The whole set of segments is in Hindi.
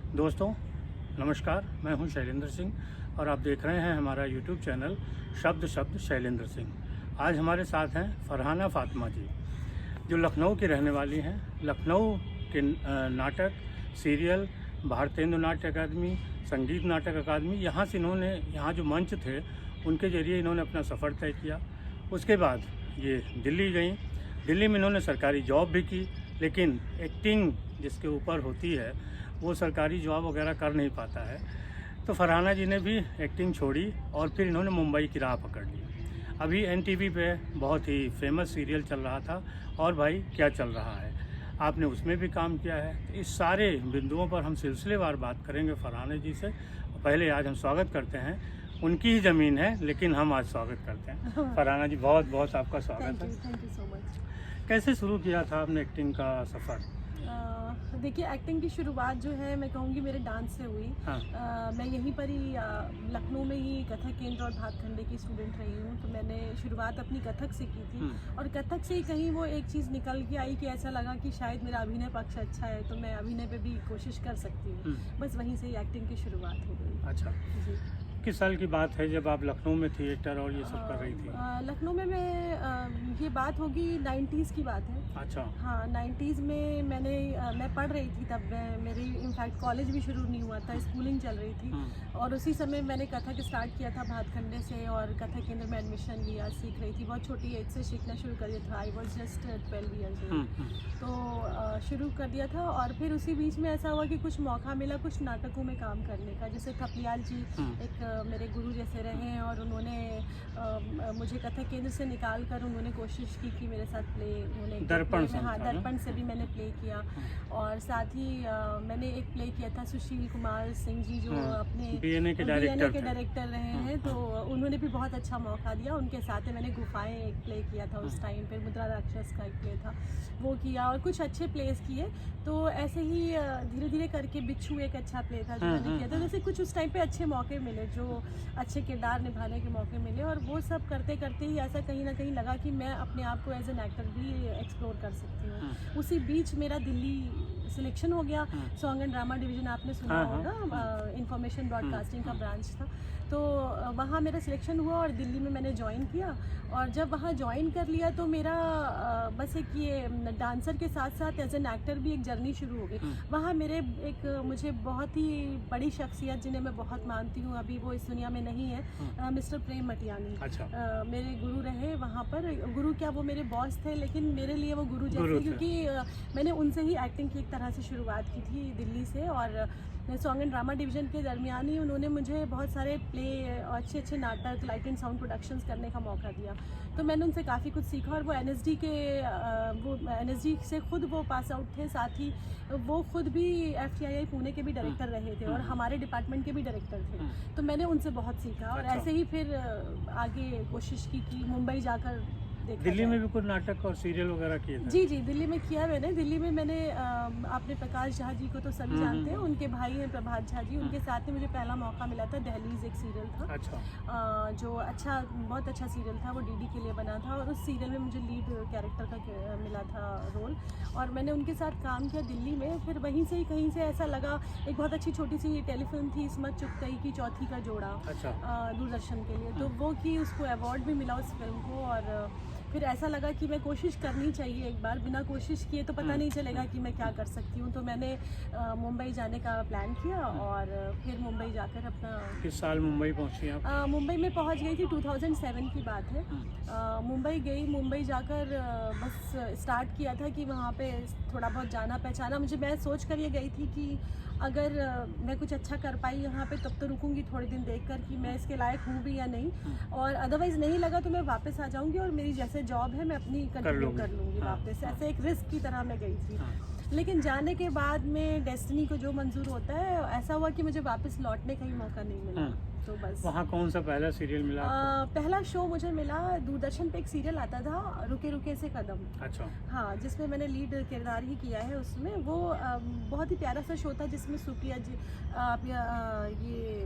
दोस्तों नमस्कार, मैं हूं शैलेंद्र सिंह और आप देख रहे हैं हमारा यूट्यूब चैनल शब्द शैलेंद्र सिंह। आज हमारे साथ हैं फरहाना फातिमा जी, जो लखनऊ की रहने वाली हैं। लखनऊ के नाटक, सीरियल, भारतेंदु नाट्य अकादमी, संगीत नाटक अकादमी, यहाँ से इन्होंने जो मंच थे उनके ज़रिए इन्होंने अपना सफ़र तय किया। उसके बाद ये दिल्ली गई। दिल्ली में इन्होंने सरकारी जॉब भी की, लेकिन एक्टिंग जिसके ऊपर होती है वो सरकारी जॉब वगैरह कर नहीं पाता है। तो फरहाना जी ने भी एक्टिंग छोड़ी और फिर इन्होंने मुंबई की राह पकड़ ली। अभी एनटीवी पे बहुत ही फेमस सीरियल चल रहा था, और भाई क्या चल रहा है, आपने उसमें भी काम किया है। तो इस सारे बिंदुओं पर हम सिलसिलेवार बात करेंगे फरहाना जी से। पहले आज हम स्वागत करते हैं, उनकी ही ज़मीन है लेकिन हम आज स्वागत करते हैं। फरहाना जी बहुत बहुत आपका स्वागत है। Thank you so much. कैसे शुरू किया था आपने एक्टिंग का सफ़र? देखिए, एक्टिंग की शुरुआत जो है मैं कहूँगी मेरे डांस से हुई। हाँ। मैं यहीं पर ही लखनऊ में ही कथक केंद्र और भातखंडे की स्टूडेंट रही हूँ। तो मैंने शुरुआत अपनी कथक से की थी, और कथक से ही कहीं वो एक चीज़ निकल के आई कि ऐसा लगा कि शायद मेरा अभिनय पक्ष अच्छा है, तो मैं अभिनय पे भी कोशिश कर सकती हूँ। बस वहीं से ही एक्टिंग की शुरुआत हो गई। अच्छा जी। किस साल की बात है जब आप लखनऊ में थिएटर और ये सब कर रही थी? लखनऊ में ये बात होगी 90s की बात है। अच्छा। हाँ, 90s में मैं पढ़ रही थी तब। मेरी इनफैक्ट कॉलेज भी शुरू नहीं हुआ था, स्कूलिंग चल रही थी। और उसी समय मैंने कथक स्टार्ट किया था भातखंडे से, और कथक केंद्र में एडमिशन लिया। सीख रही थी, बहुत छोटी एज से सीखना शुरू कर दिया था। I was just 12 years old. तो शुरू कर दिया था, और फिर उसी बीच में ऐसा हुआ कि कुछ मौका मिला कुछ नाटकों में काम करने का। जैसे थपलियाल जी एक मेरे गुरु जैसे रहे हैं, और उन्होंने मुझे कथक केंद्र से निकाल कर उन्होंने कोशिश की कि मेरे साथ उन्होंने दर्पण दर्पण से भी मैंने प्ले किया। और साथ ही मैंने एक प्ले किया था सुशील कुमार सिंह जी, जो अपने बीएनए के डायरेक्टर रहे हैं। तो उन्होंने भी बहुत अच्छा मौका दिया। उनके साथ ही मैंने गुफाएं एक प्ले किया था उस टाइम पे, मुद्रा राक्षस का एक प्ले था वो किया, और कुछ अच्छे प्लेस किए। तो ऐसे ही धीरे धीरे करके बिच्छू एक अच्छा प्ले था जो मैंने किया था। जैसे कुछ उस टाइम पे अच्छे मौके मिले, जो अच्छे किरदार निभाने के मौके मिले, और वो सब करते करते ही ऐसा कहीं ना कहीं लगा कि मैं अपने आप को एज एन एक्टर भी एक्सप्लोर कर सकती हूँ। उसी बीच मेरा दिल्ली सिलेक्शन हो गया। सॉन्ग एंड ड्रामा डिवीज़न आपने सुना होगा, इंफॉर्मेशन ब्रॉडकास्टिंग का ब्रांच था। तो वहाँ मेरा सिलेक्शन हुआ और दिल्ली में मैंने ज्वाइन किया। और जब वहाँ ज्वाइन कर लिया तो मेरा बस एक ये डांसर के साथ साथ एज एन एक्टर भी एक जर्नी शुरू हो गई। वहाँ मुझे बहुत ही बड़ी शख्सियत जिन्हें मैं बहुत मानती हूँ, अभी वो इस दुनिया में नहीं है, मिस्टर प्रेम मटियानी। अच्छा। मेरे गुरु रहे वहाँ पर। गुरु क्या, वो मेरे बॉस थे, लेकिन मेरे लिए वो गुरु जैसे, क्योंकि मैंने उनसे ही एक्टिंग की एक तरह से शुरुआत की थी दिल्ली से। और सॉन्ग एंड ड्रामा डिवीज़न के दरमियान ही उन्होंने मुझे बहुत सारे प्ले, अच्छे अच्छे नाटक, लाइट एंड साउंड प्रोडक्शंस करने का मौका दिया। तो मैंने उनसे काफ़ी कुछ सीखा। और वो एनएसडी से खुद वो पास आउट थे, साथ ही वो खुद भी FTII पुणे के भी डायरेक्टर रहे थे, और हमारे डिपार्टमेंट के भी डायरेक्टर थे। तो मैंने उनसे बहुत सीखा, और ऐसे ही फिर आगे कोशिश की कि मुंबई जाकर दिल्ली में भी कुछ नाटक और सीरियल वगैरह किए थे? जी, दिल्ली में किया मैंने। दिल्ली में मैंने आपने प्रकाश झा जी को तो सभी जानते हैं, उनके भाई हैं प्रभात झा जी, उनके साथ ही मुझे पहला मौका मिला था। दहलीज एक सीरियल था। अच्छा। जो बहुत अच्छा सीरियल था, वो डीडी के लिए बना था, और उस सीरियल में मुझे लीड कैरेक्टर का मिला था रोल, और मैंने उनके साथ काम किया दिल्ली में। फिर वहीं से ही कहीं से ऐसा लगा, एक बहुत अच्छी छोटी सी टेलीफिल्म थी इस्मत चुगतई की, चौथी का जोड़ा। अच्छा। दूरदर्शन के लिए, तो वो की उसको अवार्ड भी मिला उस फिल्म को। और फिर ऐसा लगा कि मैं कोशिश करनी चाहिए एक बार, बिना कोशिश किए तो पता नहीं चलेगा कि मैं क्या कर सकती हूँ। तो मैंने मुंबई जाने का प्लान किया, और फिर मुंबई जाकर अपना। किस साल मुंबई पहुँची आप? मुंबई में पहुँच गई थी, 2007 की बात है। मुंबई गई, मुंबई जाकर बस स्टार्ट किया था कि वहाँ पे थोड़ा बहुत जाना पहचाना। मैं सोच कर ये गई थी कि अगर मैं कुछ अच्छा कर पाई यहाँ पे तब तो रुकूंगी थोड़े दिन देखकर कि मैं इसके लायक हूँ भी या नहीं, और अदरवाइज़ नहीं लगा तो मैं वापस आ जाऊँगी, और मेरी जैसे जॉब है मैं अपनी कंटिन्यू कर लूँगी वापस। ऐसे एक रिस्क की तरह मैं गई थी। लेकिन जाने के बाद में डेस्टिनी को जो मंजूर होता है, ऐसा हुआ कि मुझे वापस लौटने का ही मौका नहीं मिला। तो बस वहाँ कौन सा पहला सीरियल मिला आपको? पहला शो मुझे मिला, दूरदर्शन पे एक सीरियल आता था, रुके रुके से कदम। अच्छा। हाँ, जिसमें मैंने लीड किरदार ही किया है उसमें। वो बहुत ही प्यारा सा शो था, जिसमें सुप्रिया जी, ये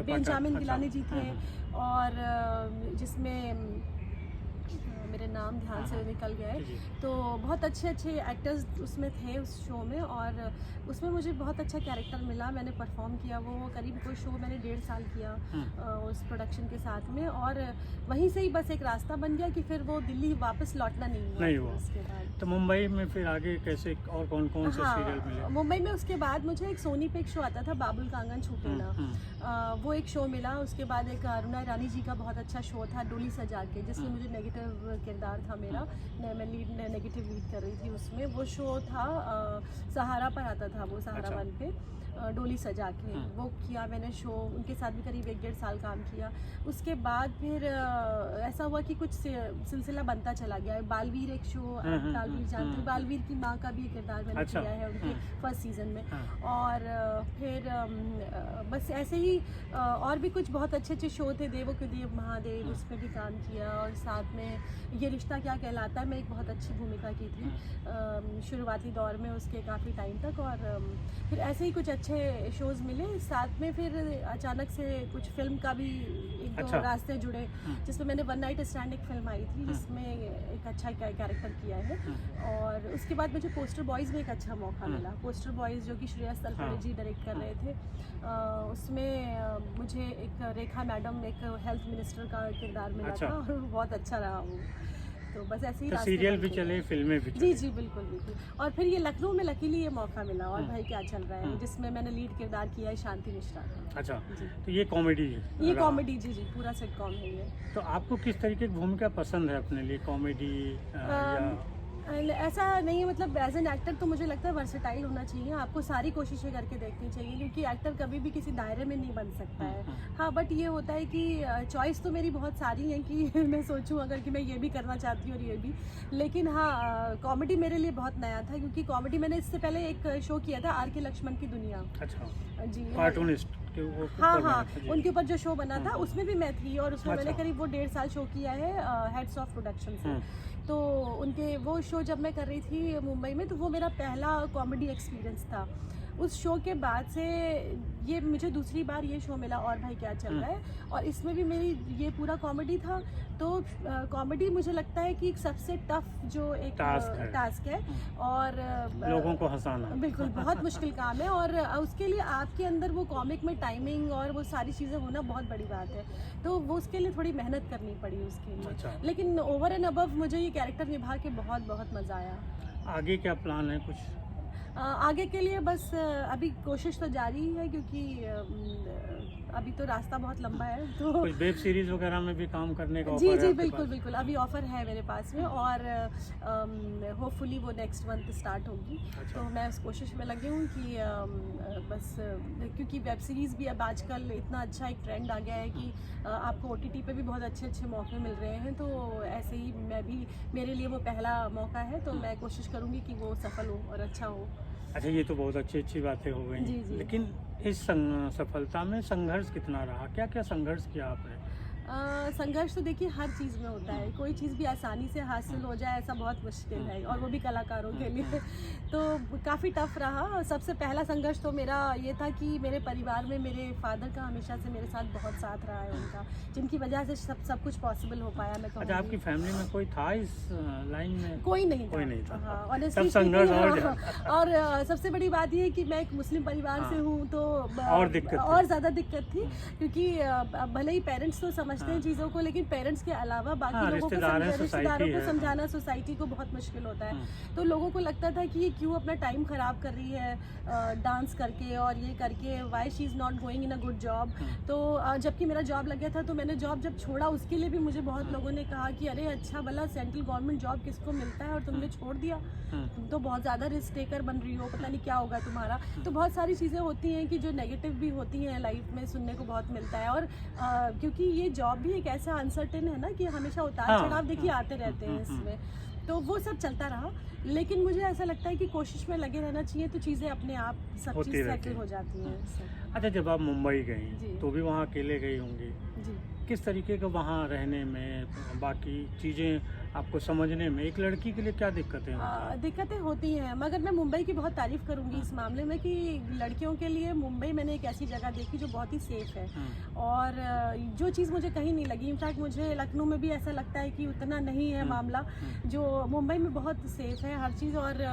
बेंजामिन गिलानी जी थे, और जिसमें मेरे नाम ध्यान से निकल गए। जी। तो बहुत अच्छे अच्छे एक्टर्स उसमें थे उस शो में, और उसमें मुझे बहुत अच्छा कैरेक्टर मिला, मैंने परफॉर्म किया। वो करीब कोई शो मैंने 1.5 साल किया उस प्रोडक्शन के साथ में, और वहीं से ही बस एक रास्ता बन गया कि फिर वो दिल्ली वापस लौटना नहीं हुआ उसके बाद। तो मुंबई में फिर आगे कैसे और कौन कौन से सीरियल मिले? मुंबई में उसके बाद मुझे एक सोनी पे एक शो आता था, बाबुल कांगन छूटेना, वो एक शो मिला। उसके बाद एक अरुणा ईरानी जी का बहुत अच्छा शो था, डोली सजा के, जिसमें मुझे नेगेटिव किरदार था मेरा, मैं नेगेटिव लीड कर रही थी उसमें। वो शो था सहारा पर आता था, वो सहारा वन पे, डोली सजा के, वो किया मैंने शो। उनके साथ भी करीब 1-1.5 साल काम किया। उसके बाद फिर ऐसा हुआ कि कुछ सिलसिला बनता चला गया। बालवीर एक शो, बालवीर जानती, बालवीर की माँ का भी किरदार मैंने किया है उनके फर्स्ट सीजन में। और फिर बस ऐसे ही और भी कुछ बहुत अच्छे अच्छे शो थे, देवो के देव महादेव, उसमें भी काम किया। और साथ में ये रिश्ता क्या कहलाता है, मैं एक बहुत अच्छी भूमिका की थी शुरुआती दौर में उसके काफ़ी टाइम तक। और फिर ऐसे ही कुछ अच्छे शोज़ मिले। साथ में फिर अचानक से कुछ फिल्म का भी एक दो रास्ते जुड़े, जिसमें मैंने वन नाइट स्टैंड एक फिल्म आई थी, जिसमें एक अच्छा कैरेक्टर किया है। और उसके बाद मुझे पोस्टर बॉयज़ में एक अच्छा मौका मिला। पोस्टर बॉयज़ जो कि श्रेयस तलपड़े जी डायरेक्ट कर रहे थे, उसमें मुझे एक रेखा मैडम, एक हेल्थ मिनिस्टर का किरदार मिला था, और बहुत अच्छा रहा वो। तो बस ऐसे ही सीरियल भी चले, फिल्में भी चले। जी बिल्कुल बिल्कुल। और फिर ये लखनऊ में लकीली ये मौका मिला, और भाई क्या चल रहा है, जिसमें मैंने लीड किरदार किया है शांति मिश्रा का। अच्छा, तो ये कॉमेडी है? ये कॉमेडी, जी पूरा सिटकॉम है ये। तो आपको किस तरीके की भूमिका पसंद है अपने लिए, कॉमेडी या ऐसा नहीं है, मतलब एज एन एक्टर तो मुझे लगता है वर्सेटाइल होना चाहिए, आपको सारी कोशिशें करके देखनी चाहिए, क्योंकि एक्टर कभी भी किसी दायरे में नहीं बन सकता है। हाँ, बट ये होता है कि चॉइस तो मेरी बहुत सारी है कि मैं सोचूं अगर कि मैं ये भी करना चाहती हूँ और ये भी। लेकिन हाँ, कॉमेडी मेरे लिए बहुत नया था, क्योंकि कॉमेडी मैंने इससे पहले एक शो किया था, आर के लक्ष्मण की दुनिया। अच्छा जी, कार्टूनिस्ट के वो हाँ, उनके ऊपर जो शो बना था उसमें भी मैं थी, और उसमें मैंने करीब वो 1.5 साल शो किया है हेड्स ऑफ प्रोडक्शन से। तो उनके वो शो जब मैं कर रही थी मुंबई में, तो वो मेरा पहला कॉमेडी एक्सपीरियंस था। उस शो के बाद से ये मुझे दूसरी बार ये शो मिला, और भाई क्या चल रहा है, और इसमें भी मेरी ये पूरा कॉमेडी था। तो कॉमेडी मुझे लगता है कि एक सबसे टफ जो एक टास्क है, और लोगों को हंसाना बिल्कुल बहुत मुश्किल काम है, और उसके लिए आपके अंदर वो कॉमिक में टाइमिंग और वो सारी चीज़ें होना बहुत बड़ी बात है। तो वो उसके लिए थोड़ी मेहनत करनी पड़ी उसके लिए। लेकिन ओवर एंड अबव मुझे ये कैरेक्टर निभा के बहुत बहुत मज़ा आया। आगे क्या प्लान है कुछ? आगे के लिए बस अभी कोशिश तो जारी ही है, क्योंकि अभी तो रास्ता बहुत लंबा है। तो कुछ वेब सीरीज वगैरह में भी काम करने का जी ऑफर है? बिल्कुल बिल्कुल, अभी ऑफर है मेरे पास में, और होपफुली वो नेक्स्ट मंथ स्टार्ट होगी। तो मैं उस कोशिश में लगी हूँ कि बस क्योंकि वेब सीरीज़ भी अब आजकल इतना अच्छा एक ट्रेंड आ गया है कि आपको OTT पे भी बहुत अच्छे अच्छे मौके मिल रहे हैं। तो ऐसे ही मैं भी, मेरे लिए वो पहला मौका है, तो मैं कोशिश करूँगी कि वो सफल हो और अच्छा हो। अच्छा, ये तो बहुत अच्छी बातें हो गई। जी। लेकिन इस सफलता में संघर्ष कितना रहा, क्या क्या संघर्ष किया आपने? संघर्ष तो देखिए हर चीज़ में होता है, कोई चीज़ भी आसानी से हासिल हो जाए ऐसा बहुत मुश्किल है, और वो भी कलाकारों के लिए। तो काफ़ी टफ रहा। सबसे पहला संघर्ष तो मेरा ये था कि मेरे परिवार में मेरे फादर का हमेशा से मेरे साथ बहुत साथ रहा है उनका, जिनकी वजह से सब कुछ पॉसिबल हो पाया। मैं कहूँगी। अच्छा, आपकी फैमिली में कोई था इस लाइन में? कोई नहीं था। हाँ, ऑनेस्टली संघर्ष और सबसे बड़ी बात ये है कि मैं एक मुस्लिम परिवार से हूँ, तो और ज़्यादा दिक्कत थी, क्योंकि भले ही पेरेंट्स तो समझते हैं चीज़ों को, लेकिन पेरेंट्स के अलावा बाकी लोगों को रिश्तेदारों को समझाना, सोसाइटी को बहुत मुश्किल होता है। तो लोगों को लगता था कि ये क्यों अपना टाइम ख़राब कर रही है डांस करके और ये करके, why she is not going in a good job. तो जबकि मेरा जॉब लग गया था, तो मैंने जॉब जब छोड़ा उसके लिए भी मुझे बहुत लोगों ने कहा कि अरे अच्छा भला सेंट्रल गवर्नमेंट जॉब किसको मिलता है और तुमने छोड़ दिया, तुम तो बहुत ज़्यादा रिस्क टेकर बन रही हो, पता नहीं क्या होगा तुम्हारा। तो बहुत सारी चीज़ें होती हैं कि जो नेगेटिव भी होती हैं लाइफ में, सुनने को बहुत मिलता है। और क्योंकि ये जॉब भी एक ऐसा अनसर्टेन है ना कि हमेशा उतार चढ़ाव देखिए आते रहते हैं इसमें, तो वो सब चलता रहा। लेकिन मुझे ऐसा लगता है कि कोशिश में लगे रहना चाहिए, तो चीज़ें अपने आप सब चीज़ सेटल हो जाती हैं। अच्छा, जब आप मुंबई गई तो भी वहाँ अकेले गई होंगी, जी। किस तरीके का वहाँ रहने में, बाकी चीज़ें आपको समझने में? एक लड़की के लिए क्या दिक्कतें होती हैं? दिक्कतें होती हैं, मगर मैं मुंबई की बहुत तारीफ़ करूँगी इस मामले में कि लड़कियों के लिए मुंबई मैंने एक ऐसी जगह देखी जो बहुत ही सेफ़ है। और जो चीज़ मुझे कहीं नहीं लगी, इनफैक्ट मुझे लखनऊ में भी ऐसा लगता है कि उतना नहीं है मामला, जो मुंबई में बहुत सेफ़ है हर चीज़। और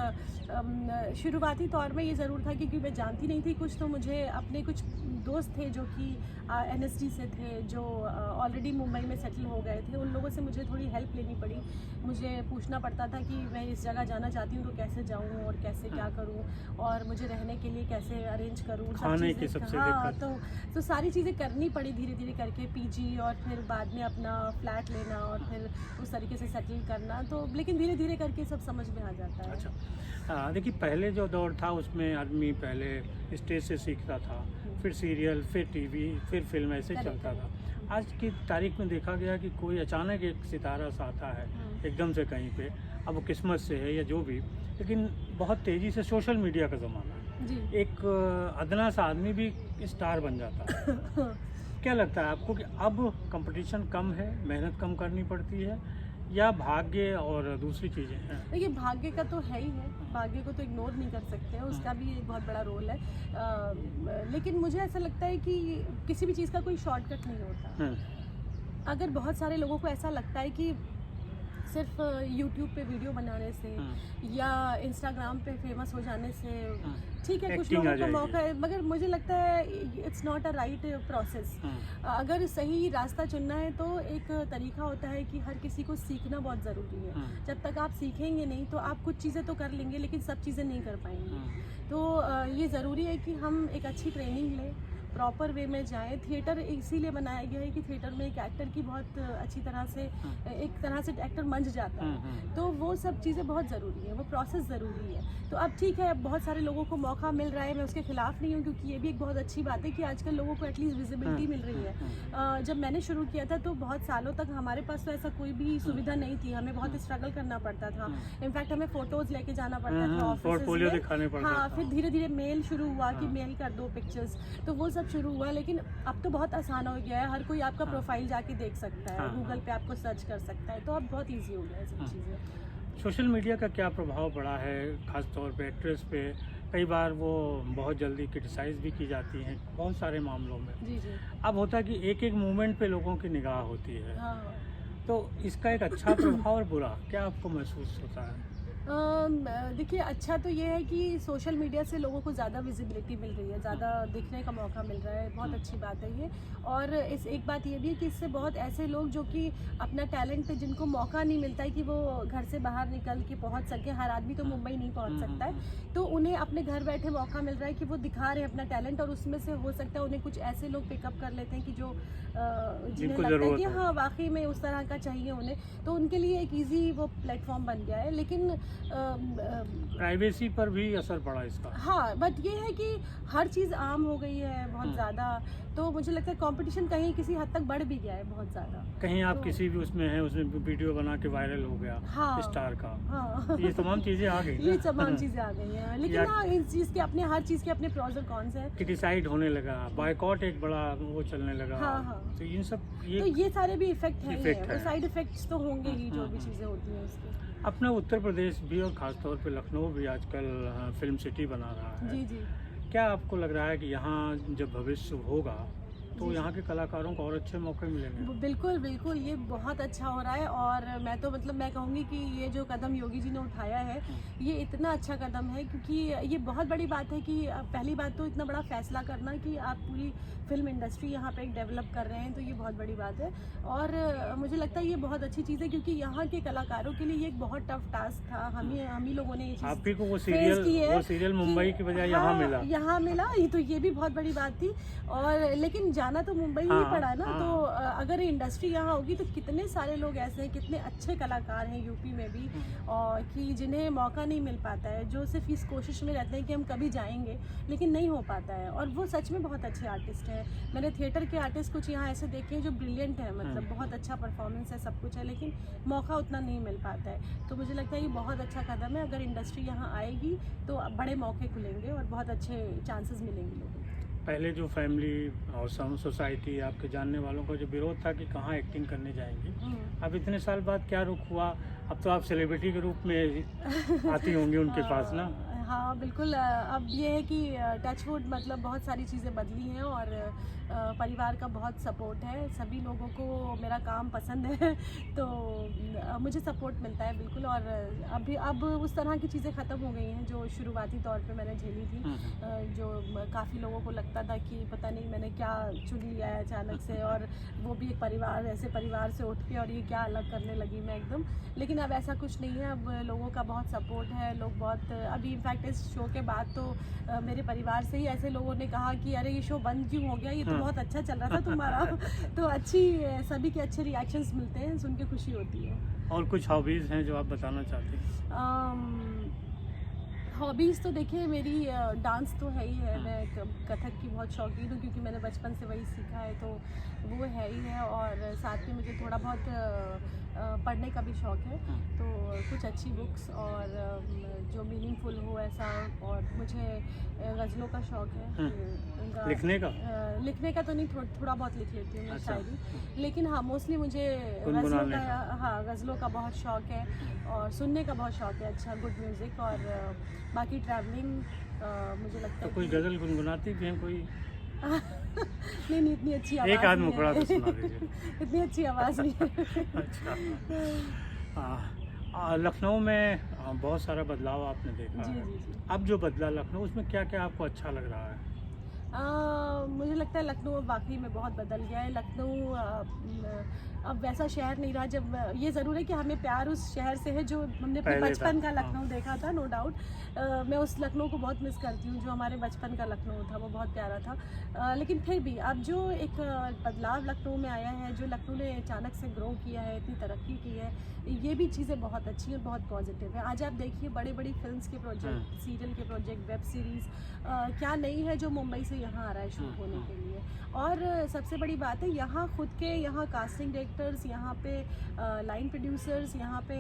शुरुआती तौर में ये ज़रूर था क्योंकि मैं जानती नहीं थी कुछ, तो मुझे अपने कुछ दोस्त थे जो कि NSD से थे, जो ऑलरेडी मुंबई में सेटल हो गए थे, उन लोगों से मुझे थोड़ी हेल्प लेनी पड़ी। मुझे पूछना पड़ता था कि मैं इस जगह जाना चाहती हूँ तो कैसे जाऊँ और कैसे क्या करूँ, और मुझे रहने के लिए कैसे अरेंज करूँ, खाने की सबसे हाँ, दिक्कत। तो सारी चीज़ें करनी पड़ी धीरे धीरे करके, PG और फिर बाद में अपना फ्लैट लेना और फिर उस तरीके से सेटल करना। तो लेकिन धीरे धीरे करके सब समझ में आ जाता है। अच्छा, देखिए पहले जो दौर था उसमें आदमी पहले स्टेज से सीखता था, फिर सीरियल, फिर टीवी, फिर फिल्म, ऐसे चलता था। आज की तारीख में देखा गया कि कोई अचानक एक सितारा सा आता है एकदम से कहीं पे, अब वो किस्मत से है या जो भी, लेकिन बहुत तेज़ी से सोशल मीडिया का ज़माना है, जी। एक अदना सा आदमी भी स्टार बन जाता है। क्या लगता है आपको कि अब कंपटीशन कम है, मेहनत कम करनी पड़ती है, या भाग्य और दूसरी चीज़ें हैं? देखिए, भाग्य का तो है ही है, भाग्य को तो इग्नोर नहीं कर सकते हैं, उसका भी एक बहुत बड़ा रोल है। लेकिन मुझे ऐसा लगता है कि किसी भी चीज़ का कोई शॉर्टकट नहीं होता। अगर बहुत सारे लोगों को ऐसा लगता है कि सिर्फ YouTube पे वीडियो बनाने से या Instagram पे फेमस हो जाने से, ठीक है, कुछ लोगों को मौका है, मगर मुझे लगता है it's not a right process. अगर सही रास्ता चुनना है तो एक तरीका होता है कि हर किसी को सीखना बहुत ज़रूरी है। जब तक आप सीखेंगे नहीं तो आप कुछ चीज़ें तो कर लेंगे लेकिन सब चीज़ें नहीं कर पाएंगे। तो ये ज़रूरी है कि हम एक अच्छी ट्रेनिंग लें, प्रॉपर वे में जाएं। थिएटर इसीलिए बनाया गया है कि थिएटर में एक एक्टर की बहुत अच्छी तरह से, एक तरह से एक्टर मंझ जाता है, तो वो सब चीज़ें बहुत ज़रूरी है, वो प्रोसेस ज़रूरी है। तो अब ठीक है, अब बहुत सारे लोगों को मौका मिल रहा है, मैं उसके खिलाफ नहीं हूँ, क्योंकि ये भी एक बहुत अच्छी बात है कि आजकल लोगों को एटलीस्ट विजिबिलिटी मिल रही है। जब मैंने शुरू किया था तो बहुत सालों तक हमारे पास तो ऐसा कोई भी सुविधा नहीं थी, हमें बहुत स्ट्रगल करना पड़ता था। इनफैक्ट हमें फ़ोटोज़ लेके जाना पड़ता था पोर्टफोलियो ऑफिस दिखाने में। पड़ते हाँ, थे। फिर धीरे धीरे मेल शुरू हुआ कि मेल कर दो पिक्चर्स, तो वो सब शुरू हुआ। लेकिन अब तो बहुत आसान हो गया है, हर कोई आपका प्रोफाइल जाके देख सकता है, गूगल पे आपको सर्च कर सकता है, तो अब बहुत ईजी हो गया है सब चीज़ें। सोशल मीडिया का क्या प्रभाव पड़ा है ख़ास तौर पे एक्ट्रेस पे? कई बार वो बहुत जल्दी क्रिटिसाइज़ भी की जाती हैं बहुत सारे मामलों में। जी जी। अब होता है कि एक एक मूवमेंट पे लोगों की निगाह होती है, हाँ। तो इसका एक अच्छा प्रभाव और बुरा क्या आपको महसूस होता है? देखिए, अच्छा तो ये है कि सोशल मीडिया से लोगों को ज़्यादा विजिबिलिटी मिल रही है, ज़्यादा दिखने का मौका मिल रहा है, बहुत अच्छी बात है ये। और इस एक बात ये भी है कि इससे बहुत ऐसे लोग जो कि अपना टैलेंट, जिनको मौका नहीं मिलता है कि वो घर से बाहर निकल के पहुंच सके, हर आदमी तो मुंबई नहीं पहुंच सकता है, तो उन्हें अपने घर बैठे मौका मिल रहा है कि वो दिखा रहे हैं अपना टैलेंट, और उसमें से हो सकता है उन्हें कुछ ऐसे लोग पिकअप कर लेते हैं कि जो जिन्हें लगता है कि हाँ वाकई में उस तरह का चाहिए उन्हें, तो उनके लिए एक ईजी वो प्लेटफॉर्म बन गया है। लेकिन प्राइवेसी पर भी असर पड़ा इसका। हाँ, बट ये है कि हर चीज़ आम हो गई है बहुत ज़्यादा, तो मुझे लगता है कंपटीशन कहीं किसी हद तक बढ़ भी गया है बहुत ज़्यादा। कहीं आप तो, किसी भी उसमें हैं, उसमें वीडियो बना के वायरल हो गया, हाँ, स्टार का, हाँ, ये तमाम चीज़ें आ गई। ये तमाम चीज़ें आ गई हैं, लेकिन हाँ, इस चीज़ के अपने, हर चीज़ के अपने प्रोज और कॉन्स हैं। क्रिटिसाइड होने लगा, बायकॉट एक बड़ा वो चलने लगा। हाँ, हाँ। तो इन सब ये सारे भी इफेक्ट हैं, साइड इफेक्ट्स तो होंगे ही जो भी चीज़ें होती हैं उसके। अपना उत्तर प्रदेश भी और ख़ासतौर पे लखनऊ भी आजकल फिल्म सिटी बना रहा है। जी जी। क्या आपको लग रहा है कि यहाँ जब भविष्य होगा तो यहाँ के कलाकारों को और अच्छे मौके मिलेंगे? बिल्कुल बिल्कुल, ये बहुत अच्छा हो रहा है। और मैं तो मतलब मैं कहूँगी कि ये जो कदम योगी जी ने उठाया है, ये इतना अच्छा कदम है, क्योंकि ये बहुत बड़ी बात है कि पहली बात तो इतना बड़ा फैसला करना कि आप पूरी फिल्म इंडस्ट्री यहाँ पे डेवलप कर रहे हैं, तो ये बहुत बड़ी बात है। और मुझे लगता है ये बहुत अच्छी चीज़ है, क्योंकि यहाँ के कलाकारों के लिए ये एक बहुत टफ टास्क था। हम ही लोगों ने ये चीज़ आप ही को वो सीरियल मुंबई की बजाय यहाँ मिला, तो ये भी बहुत बड़ी बात थी। और लेकिन जाना तो मुंबई ही पड़ा ना, तो अगर इंडस्ट्री यहाँ होगी तो कितने सारे लोग ऐसे हैं, कितने अच्छे कलाकार हैं यूपी में भी, और कि जिन्हें मौका नहीं मिल पाता है, जो सिर्फ इस कोशिश में रहते हैं कि हम कभी जाएंगे, लेकिन नहीं हो पाता है। और वो सच में बहुत अच्छे आर्टिस्ट हैं। मैंने थिएटर के आर्टिस्ट कुछ यहाँ ऐसे देखे हैं जो ब्रिलियंट हैं, मतलब बहुत अच्छा परफॉर्मेंस है, सब कुछ है, लेकिन मौका उतना नहीं मिल पाता है। तो मुझे लगता है ये बहुत अच्छा कदम है। अगर इंडस्ट्री यहाँ आएगी तो बड़े मौके खुलेंगे और बहुत अच्छे चांसेस मिलेंगे लोगों को। पहले जो फैमिली और सोसाइटी आपके जानने वालों का जो विरोध था कि कहाँ एक्टिंग करने जाएंगी, अब इतने साल बाद क्या रुख हुआ? अब तो आप सेलिब्रिटी के रूप में आती होंगी उनके पास ना? हाँ बिल्कुल। अब ये है कि टचवुड मतलब बहुत सारी चीज़ें बदली हैं और परिवार का बहुत सपोर्ट है, सभी लोगों को मेरा काम पसंद है तो मुझे सपोर्ट मिलता है बिल्कुल। और अब उस तरह की चीज़ें ख़त्म हो गई हैं जो शुरुआती तौर पे मैंने झेली थी। जो काफ़ी लोगों को लगता था कि पता नहीं मैंने क्या चुन लिया है अचानक से, और वो भी एक परिवार, ऐसे परिवार से उठ के और ये क्या अलग करने लगी मैं एकदम। लेकिन अब ऐसा कुछ नहीं है, अब लोगों का बहुत सपोर्ट है, लोग बहुत अभी इनफैक्ट इस शो के बाद तो मेरे परिवार से ही ऐसे लोगों ने कहा कि अरे ये शो बंद क्यों हो गया, ये तो बहुत अच्छा चल रहा था तुम्हारा। तो सभी के अच्छे रिएक्शंस मिलते हैं, सुन के खुशी होती है। और कुछ हॉबीज़ हैं जो आप बताना चाहते हैं? हॉबीज़ तो देखिए मेरी डांस तो है ही है, मैं कथक की बहुत शौकीन हूँ क्योंकि मैंने बचपन से वही सीखा है, तो वो है ही है। और साथ में मुझे थोड़ा बहुत पढ़ने का भी शौक़ है, तो कुछ अच्छी बुक्स और जो मीनिंगफुल हो ऐसा। और मुझे गज़लों का शौक़ है। लिखने का तो नहीं, थोड़ा बहुत लिख लेती हूँ मैं शायरी, लेकिन हाँ मोस्टली मुझे गज़लों का बहुत शौक़ है और सुनने का बहुत शौक़ है, अच्छा गुड म्यूज़िक। और बाकी ट्रैवलिंग मुझे लगता है कोई गज़ल गुनगुनाती भी हैं कोई? नहीं इतनी अच्छी आवाज़ एक आध मुखड़ा तो सुना दीजिए। इतनी अच्छी आवाज़ नहीं है। अच्छा। लखनऊ में बहुत सारा बदलाव आपने देखा है। जी। अब जो बदला लखनऊ, उसमें क्या क्या आपको अच्छा लग रहा है? मुझे लगता है लखनऊ अब वाकई में बहुत बदल गया है। लखनऊ अब वैसा शहर नहीं रहा। जब ये ज़रूर है कि हमें प्यार उस शहर से है जो हमने अपने बचपन का लखनऊ देखा था, नो डाउट। मैं उस लखनऊ को बहुत मिस करती हूँ जो हमारे बचपन का लखनऊ था, वो बहुत प्यारा था। लेकिन फिर भी अब जो एक बदलाव लखनऊ में आया है, जो लखनऊ ने अचानक से ग्रो किया है, इतनी तरक्की की है, ये भी चीज़ें बहुत अच्छी हैं, बहुत पॉजिटिव है। आज आप देखिए बड़ी बड़ी फिल्म्स के प्रोजेक्ट, सीरियल के प्रोजेक्ट, वेब सीरीज़ क्या नहीं है जो मुंबई से यहाँ आ रहा है शूट होने के लिए। और सबसे बड़ी बात है यहाँ खुद के यहाँ कास्टिंग डायरेक्टर्स, यहाँ पे लाइन प्रोड्यूसर्स, यहाँ पे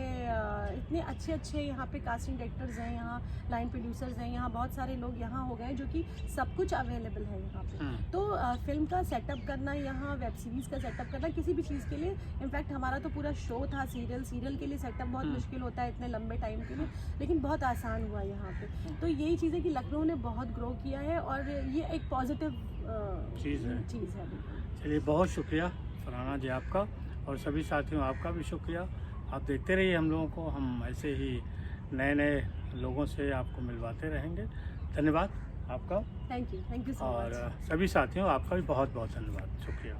इतने अच्छे यहाँ पे कास्टिंग डायरेक्टर्स हैं, यहाँ लाइन प्रोड्यूसर्स हैं, यहाँ बहुत सारे लोग यहाँ हो गए जो कि सब कुछ अवेलेबल है यहाँ पे। तो फिल्म का सेटअप करना, यहाँ वेब सीरीज़ का सेटअप करना, किसी भी चीज़ के लिए, इनफैक्ट हमारा तो पूरा शो था सीरियल के लिए सेटअप बहुत मुश्किल होता है इतने लंबे टाइम के लिए, लेकिन बहुत आसान हुआ यहाँ पे। तो यही चीज़ है कि लखनऊ ने बहुत ग्रो किया है और ये एक पॉजिटिव चीज़ है। चलिए, बहुत शुक्रिया फरहाना जी आपका, और सभी साथियों आपका भी शुक्रिया। आप देखते रहिए हम लोगों को, हम ऐसे ही नए लोगों से आपको मिलवाते रहेंगे। धन्यवाद आपका। Thank you so much. और सभी साथियों आपका भी बहुत बहुत धन्यवाद, शुक्रिया।